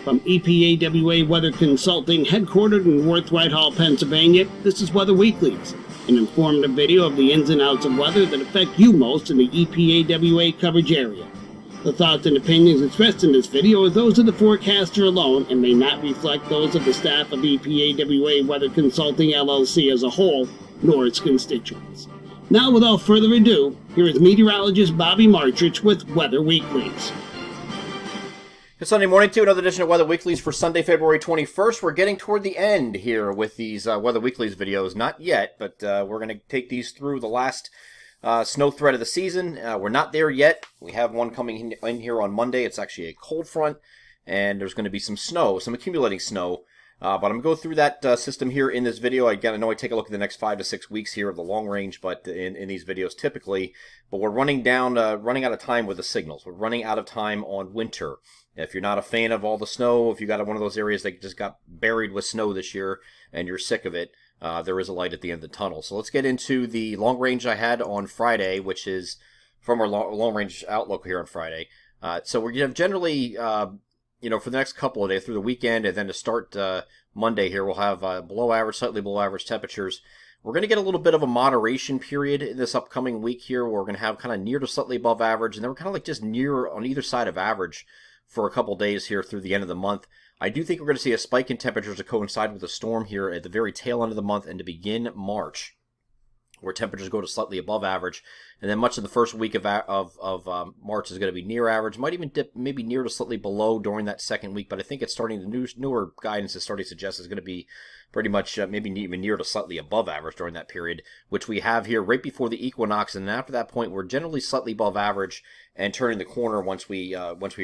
From EPAWA Weather Consulting, headquartered in Worth Whitehall, Pennsylvania, this is Weather Weeklies, an informative video of the ins and outs of weather that affect you most in the EPAWA coverage area. The thoughts and opinions expressed in this video are those of the forecaster alone and may not reflect those of the staff of EPAWA Weather Consulting LLC as a whole, nor its constituents. Now, without further ado, here is meteorologist Bobby Martrich with Weather Weeklies. Good Sunday morning to another edition of Weather Weeklies for Sunday, February 21st. We're getting toward the end here with these Weather Weeklies videos. Not yet, but we're going to take these through the last snow threat of the season. We're not there yet. We have one coming in here on Monday. It's actually a cold front, and there's going to be some snow, some accumulating snow. But I'm going to go through that system here in this video. Again, I know I take a look at the next 5 to 6 weeks here of the long range, but in these videos typically. But we're running out of time with the signals. We're running out of time on winter. If you're not a fan of all the snow, if you got one of those areas that just got buried with snow this year and you're sick of it, there is a light at the end of the tunnel. So let's get into the long range I had on Friday, which is from our long range outlook here on Friday. So we're going to generally... for the next couple of days through the weekend, and then to start Monday here, we'll have below average, slightly below average temperatures. We're going to get a little bit of a moderation period in this upcoming week here, where we're going to have kind of near to slightly above average, and then we're kind of like just near on either side of average for a couple days here through the end of the month. I do think we're going to see a spike in temperatures to coincide with a storm here at the very tail end of the month and to begin March, where temperatures go to slightly above average, and then much of the first week of March is going to be near average. Might even dip maybe near to slightly below during that second week, but I think it's starting. The newer guidance is starting to suggest it's going to be pretty much maybe even near to slightly above average during that period, which we have here right before the equinox, and after that point, we're generally slightly above average and turning the corner once we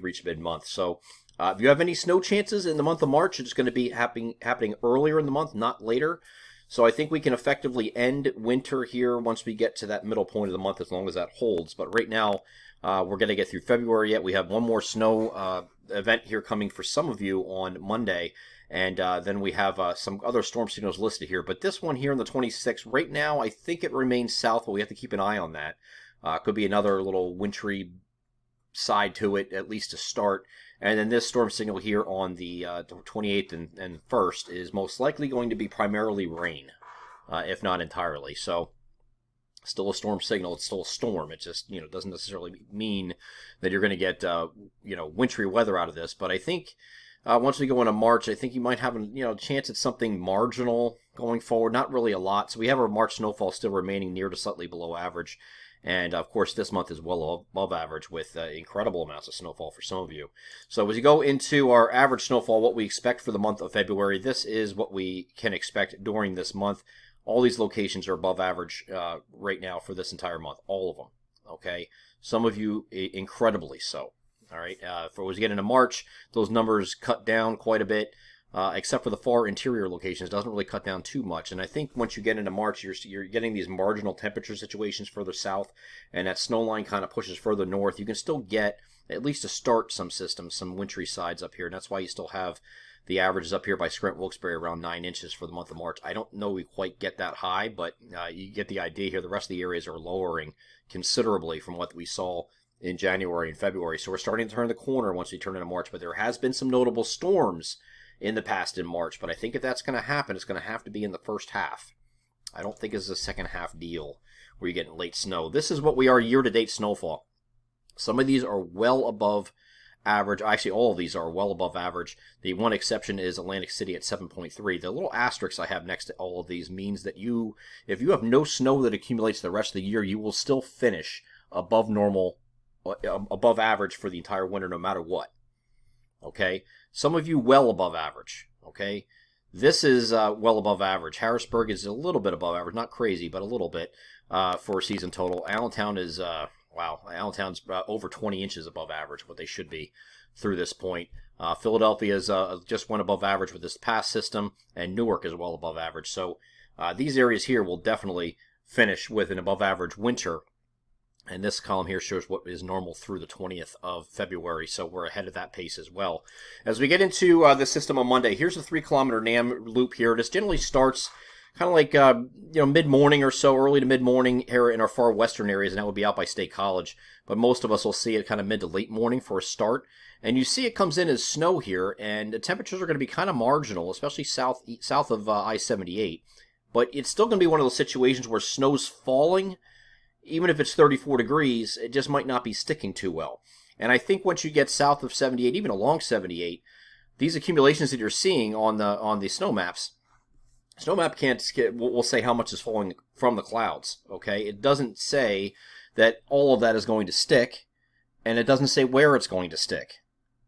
reach mid-month. So. If you have any snow chances in the month of March, it's going to be happening earlier in the month, not later. So I think we can effectively end winter here once we get to that middle point of the month, as long as that holds. But right now, we're going to get through February yet. We have one more snow event here coming for some of you on Monday. And then we have some other storm signals listed here. But this one here on the 26th, right now, I think it remains south, but we have to keep an eye on that. Could be another little wintry side to it, at least to start. And then this storm signal here on the 28th and 1st is most likely going to be primarily rain, if not entirely. So still a storm signal. It's still a storm. It just doesn't necessarily mean that you're going to get wintry weather out of this. But I think once we go into March, I think you might have a chance at something marginal going forward. Not really a lot. So we have our March snowfall still remaining near to slightly below average. And, of course, this month is well above average with incredible amounts of snowfall for some of you. So as you go into our average snowfall, what we expect for the month of February, this is what we can expect during this month. All these locations are above average right now for this entire month, all of them, okay? Some of you incredibly so, all right? For as we get into March, those numbers cut down quite a bit. Except for the far interior locations, doesn't really cut down too much. And I think once you get into March, you're getting these marginal temperature situations further south, and that snow line kind of pushes further north. You can still get, at least to start some systems, some wintry sides up here, and that's why you still have the averages up here by Scranton Wilkes-Barre around 9 inches for the month of March. I don't know we quite get that high, but you get the idea here. The rest of the areas are lowering considerably from what we saw in January and February. So we're starting to turn the corner once we turn into March, but there has been some notable storms in the past in March, but I think if that's going to happen, it's going to have to be in the first half. I don't think it's a second half deal where you're getting late snow. This is what we are year-to-date snowfall. Some of these are well above average. Actually, all of these are well above average. The one exception is Atlantic City at 7.3. The little asterisk I have next to all of these means that if you have no snow that accumulates the rest of the year, you will still finish above normal, above average for the entire winter no matter what. Okay? Some of you well above average, okay? This is well above average. Harrisburg is a little bit above average, not crazy, but a little bit for season total. Allentown is, Allentown's over 20 inches above average, what they should be through this point. Philadelphia is just went above average with this past system, and Newark is well above average. So these areas here will definitely finish with an above average winter. And this column here shows what is normal through the 20th of February, so we're ahead of that pace as well. As we get into the system on Monday, here's a 3-kilometer NAM loop here. This generally starts kind of like mid-morning or so, early to mid-morning here in our far western areas, and that would be out by State College. But most of us will see it kind of mid to late morning for a start. And you see it comes in as snow here, and the temperatures are going to be kind of marginal, especially south of I-78. But it's still going to be one of those situations where snow's falling, even if it's 34 degrees, it just might not be sticking too well. And I think once you get south of 78, even along 78, these accumulations that you're seeing on the snow maps, snow map will say how much is falling from the clouds. Okay, it doesn't say that all of that is going to stick, and it doesn't say where it's going to stick.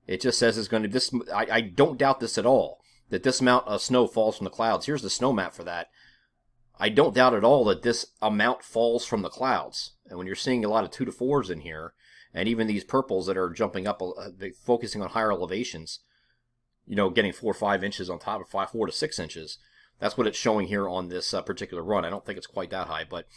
It just says it's going to this. I don't doubt this at all, that this amount of snow falls from the clouds. Here's the snow map for that. I don't doubt at all that this amount falls from the clouds. And when you're seeing a lot of 2 to 4s in here, and even these purples that are jumping up, focusing on higher elevations, getting 4 or 5 inches on top of 4 to 6 inches. That's what it's showing here on this particular run. I don't think it's quite that high, but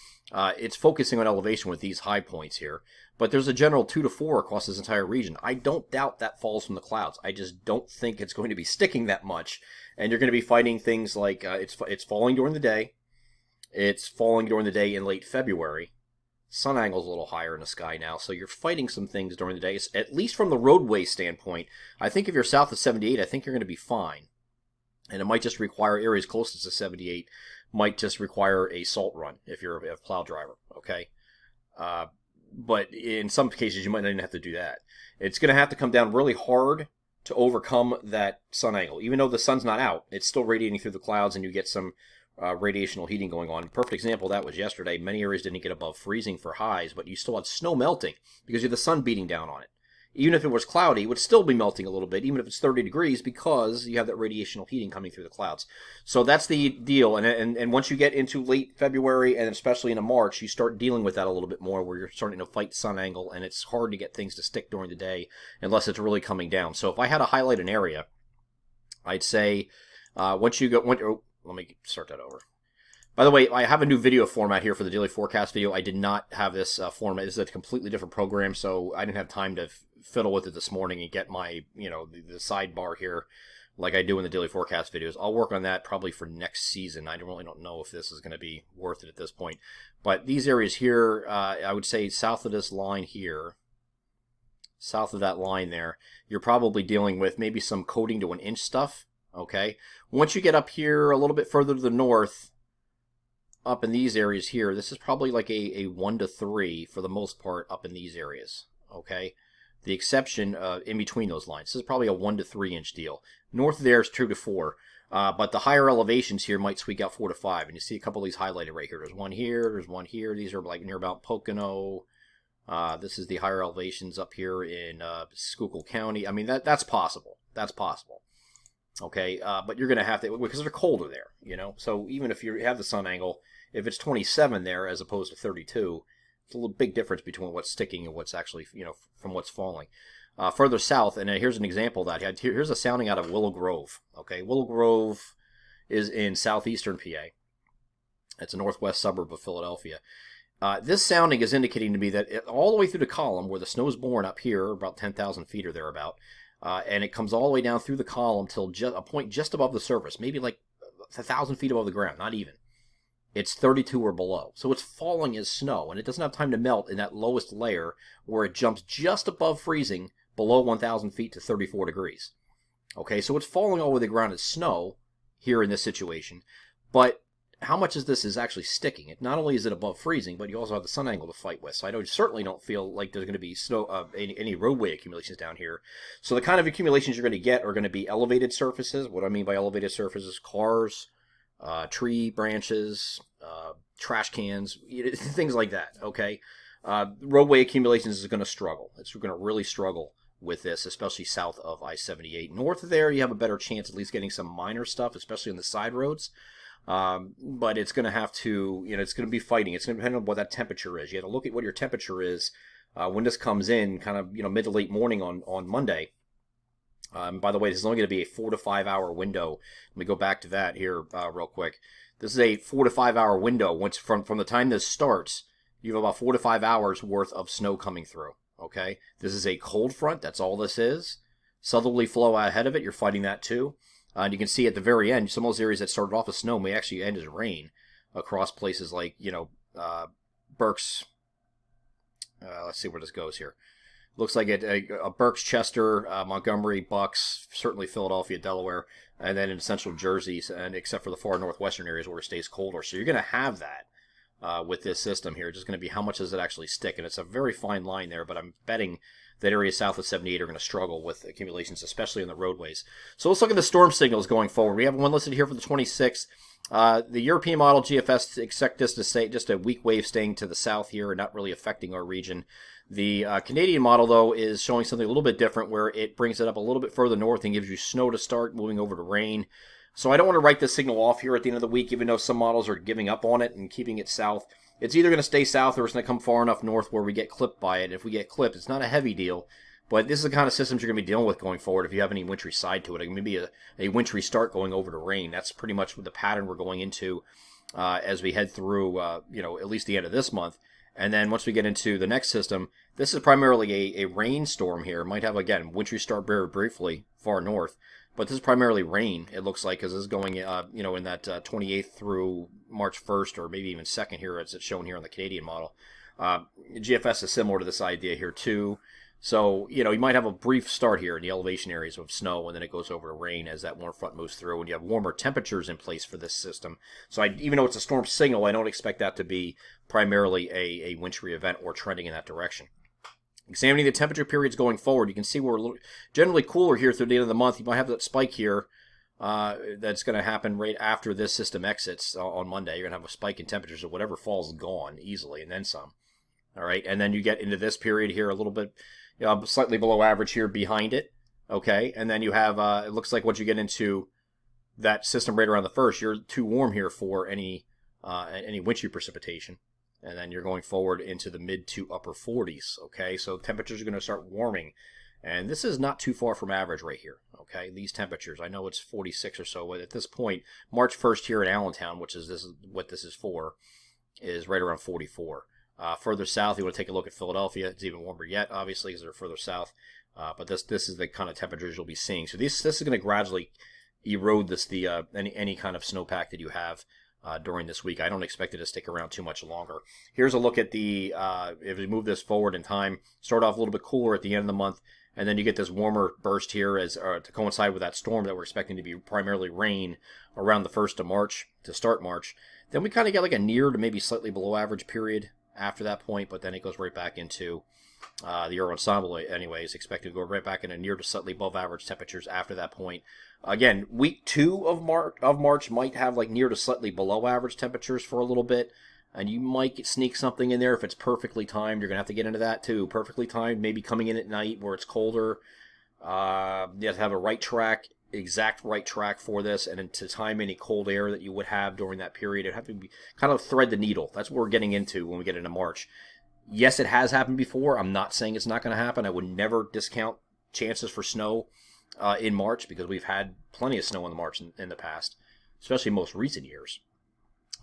it's focusing on elevation with these high points here. But there's a general 2 to 4 across this entire region. I don't doubt that falls from the clouds. I just don't think it's going to be sticking that much. And you're going to be fighting things like it's falling during the day. It's falling during the day in late February. Sun angle's a little higher in the sky now, so you're fighting some things during the day, at least from the roadway standpoint. I think if you're south of 78, I think you're going to be fine. And it might just require areas closest to 78 might just require a salt run if you're a plow driver, okay? But in some cases, you might not even have to do that. It's going to have to come down really hard to overcome that sun angle. Even though the sun's not out, it's still radiating through the clouds, and you get some radiational heating going on. A perfect example of that was yesterday. Many areas didn't get above freezing for highs, but you still had snow melting because you have the sun beating down on it. Even if it was cloudy, it would still be melting a little bit, even if it's 30 degrees, because you have that radiational heating coming through the clouds. So that's the deal. And once you get into late February, and especially into March, you start dealing with that a little bit more, where you're starting to fight sun angle, and it's hard to get things to stick during the day unless it's really coming down. So if I had to highlight an area, I'd say let me start that over. By the way, I have a new video format here for the daily forecast video. I did not have this format. This is a completely different program, so I didn't have time to fiddle with it this morning and get my, the sidebar here like I do in the daily forecast videos. I'll work on that probably for next season. I really don't know if this is going to be worth it at this point. But these areas here, I would say south of this line here, south of that line there, you're probably dealing with maybe some coating to 1 inch stuff, okay? Once you get up here a little bit further to the north, up in these areas here, this is probably like a 1 to 3 for the most part up in these areas, okay? The exception in between those lines. This is probably a 1 to 3 inch deal. North of there is 2 to 4, but the higher elevations here might squeak out 4 to 5, and you see a couple of these highlighted right here. There's one here, there's one here. These are like near about Pocono. This is the higher elevations up here in Schuylkill County. I mean, that's possible. That's possible. Okay, but you're going to have to, because they're colder there, So even if you have the sun angle, if it's 27 there as opposed to 32, it's a little big difference between what's sticking and what's actually, from what's falling. Further south, and here's an example of that. Here's a sounding out of Willow Grove. Okay, Willow Grove is in southeastern PA. It's a northwest suburb of Philadelphia. This sounding is indicating to me that all the way through the column, where the snow is born up here, about 10,000 feet or thereabout, and it comes all the way down through the column till a point just above the surface, maybe like 1,000 feet above the ground, not even. It's 32 or below. So it's falling as snow, and it doesn't have time to melt in that lowest layer where it jumps just above freezing below 1,000 feet to 34 degrees. Okay, so it's falling all over the ground as snow here in this situation, but how much of this is actually sticking? Not only is it above freezing, but you also have the sun angle to fight with. So I certainly don't feel like there's going to be snow, any roadway accumulations down here. So the kind of accumulations you're going to get are going to be elevated surfaces. What I mean by elevated surfaces, cars, tree branches, trash cans, things like that, okay? Roadway accumulations is going to struggle. It's going to really struggle with this, especially south of I-78. North of there, you have a better chance at least getting some minor stuff, especially on the side roads. But it's going to have to, it's going to be fighting. It's going to depend on what that temperature is. You have to look at what your temperature is when this comes in, kind of, mid to late morning on Monday. By the way, this is only going to be a 4 to 5 hour window. Let me go back to that here real quick. This is a 4 to 5 hour window. Once from the time this starts, you have about 4 to 5 hours worth of snow coming through. Okay, this is a cold front. That's all this is. Southerly flow ahead of it. You're fighting that too. And you can see at the very end, some of those areas that started off as snow may actually end as rain across places like, Berks. Let's see where this goes here. Looks like Berks, Chester, Montgomery, Bucks, certainly Philadelphia, Delaware, and then in central Jersey, and except for the far northwestern areas where it stays colder. So you're going to have that with this system here. It's just going to be how much does it actually stick, and it's a very fine line there, but I'm betting that areas south of 78 are going to struggle with accumulations, especially in the roadways. So let's look at the storm signals going forward. We have one listed here for the 26th. The European model GFS expect this to say just a weak wave staying to the south here and not really affecting our region. The Canadian model, though, is showing something a little bit different where it brings it up a little bit further north and gives you snow to start, moving over to rain. So I don't want to write this signal off here at the end of the week, even though some models are giving up on it and keeping it south. It's either going to stay south or it's going to come far enough north where we get clipped by it. If we get clipped, it's not a heavy deal, but this is the kind of systems you're going to be dealing with going forward if you have any wintry side to it. It may be a wintry start going over to rain. That's pretty much the pattern we're going into as we head through, at least the end of this month. And then once we get into the next system, this is primarily a rainstorm here. It might have, again, wintry start very briefly far north, but this is primarily rain, it looks like, because this is going, in that 28th through March 1st or maybe even 2nd here, as it's shown here on the Canadian model. GFS is similar to this idea here, too. So, you might have a brief start here in the elevation areas of snow, and then it goes over to rain as that warm front moves through, and you have warmer temperatures in place for this system. So even though it's a storm signal, I don't expect that to be primarily a wintry event or trending in that direction. Examining the temperature periods going forward, you can see we're generally cooler here through the end of the month. You might have that spike here that's going to happen right after this system exits on Monday. You're going to have a spike in temperatures, so whatever falls is gone easily, and then some. All right, and then you get into this period here a little bit, slightly below average here behind it, okay? And then you have, it looks like once you get into that system right around the 1st, you're too warm here for any wintry precipitation. And then you're going forward into the mid to upper 40s, okay? So temperatures are going to start warming. And this is not too far from average right here, okay? These temperatures, I know it's 46 or so, but at this point, March 1st here in Allentown, which is what this is for, is right around 44. Further south, you want to take a look at Philadelphia. It's even warmer yet, obviously, because they're further south. But this is the kind of temperatures you'll be seeing. So this is going to gradually erode any kind of snowpack that you have during this week. I don't expect it to stick around too much longer. Here's a look at if we move this forward in time, start off a little bit cooler at the end of the month, and then you get this warmer burst here to coincide with that storm that we're expecting to be primarily rain around the 1st of March, to start March. Then we kind of get like a near to maybe slightly below average period after that point, but then it goes right back into the Euro Ensemble anyways, expected to go right back into near to slightly above average temperatures after that point. Again, week 2 of March might have like near to slightly below average temperatures for a little bit, and you might sneak something in there if it's perfectly timed. You're going to have to get into that too. Perfectly timed, maybe coming in at night where it's colder. You have to have a exact right track for this, and to time any cold air that you would have during that period. It'd have to be kind of thread the needle. That's what we're getting into when we get into March. Yes, it has happened before. I'm not saying it's not going to happen. I would never discount chances for snow in March, because we've had plenty of snow in the March in the past, especially most recent years.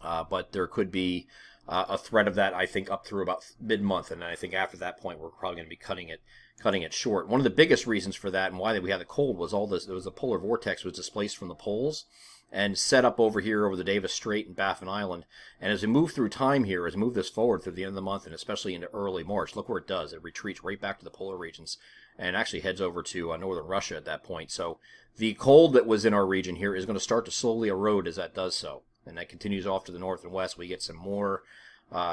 But there could be a thread of that, I think, up through about mid-month, and I think after that point we're probably going to be cutting it short. One of the biggest reasons for that and why we had the cold was the polar vortex was displaced from the poles and set up over here over the Davis Strait and Baffin Island. And as we move through time here, as we move this forward through the end of the month and especially into early March, look where it does. It retreats right back to the polar regions and actually heads over to northern Russia at that point. So the cold that was in our region here is going to start to slowly erode as that does so. And that continues off to the north and west. We get some more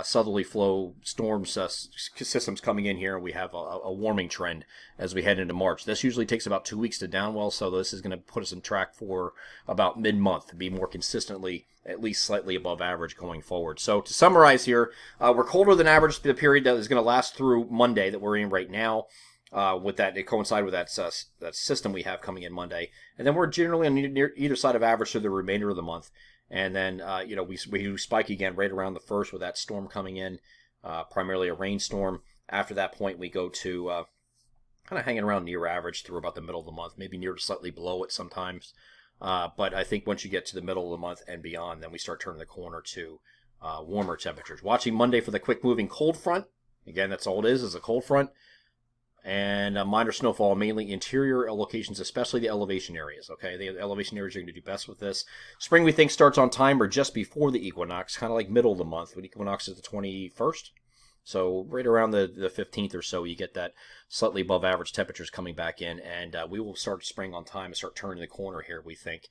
southerly flow storm systems coming in here. We have a warming trend as we head into March. This usually takes about 2 weeks to downwell, so this is going to put us in track for about mid-month to be more consistently at least slightly above average going forward. So to summarize here, we're colder than average the period that is going to last through Monday that we're in right now. With that, it coincide with that system we have coming in Monday, and then we're generally on either side of average through the remainder of the month. And then, we spike again right around the 1st with that storm coming in, primarily a rainstorm. After that point, we go to kind of hanging around near average through about the middle of the month, maybe near to slightly below it sometimes. But I think once you get to the middle of the month and beyond, then we start turning the corner to warmer temperatures. Watching Monday for the quick-moving cold front. Again, that's all it is a cold front. and minor snowfall, mainly interior locations, especially the elevation areas. Okay, the elevation areas are going to do best with this. Spring, we think, starts on time or just before the equinox, kind of like middle of the month. When equinox is the 21st, so right around the 15th or so, you get that slightly above average temperatures coming back in, and we will start spring on time and start turning the corner here, we think,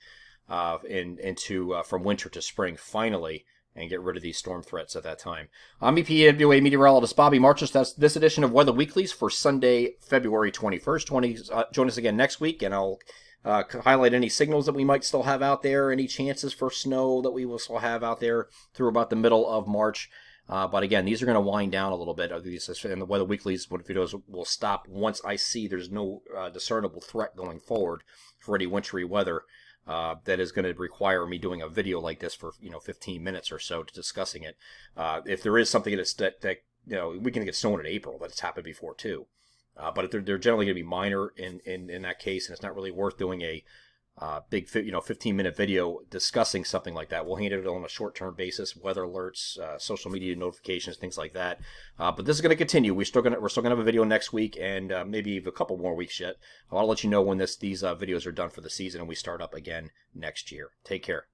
into from winter to spring finally, and get rid of these storm threats at that time. I'm EPAWA meteorologist Bobby Marchus. That's this edition of Weather Weeklies for Sunday, February 21st. Join us again next week, and I'll highlight any signals that we might still have out there, any chances for snow that we will still have out there through about the middle of March. But again, these are going to wind down a little bit. And the Weather Weeklies videos will stop once I see there's no discernible threat going forward for any wintry weather. That is going to require me doing a video like this for 15 minutes or so discussing it. If there is something that we can get snow in April. That's happened before too, but they're generally going to be minor in that case, and it's not really worth doing a big 15-minute video discussing something like that. We'll handle it on a short-term basis, weather alerts, social media notifications, things like that. But this is going to continue. We're still going to have a video next week, and maybe a couple more weeks yet. I'll let you know when these videos are done for the season and we start up again next year. Take care.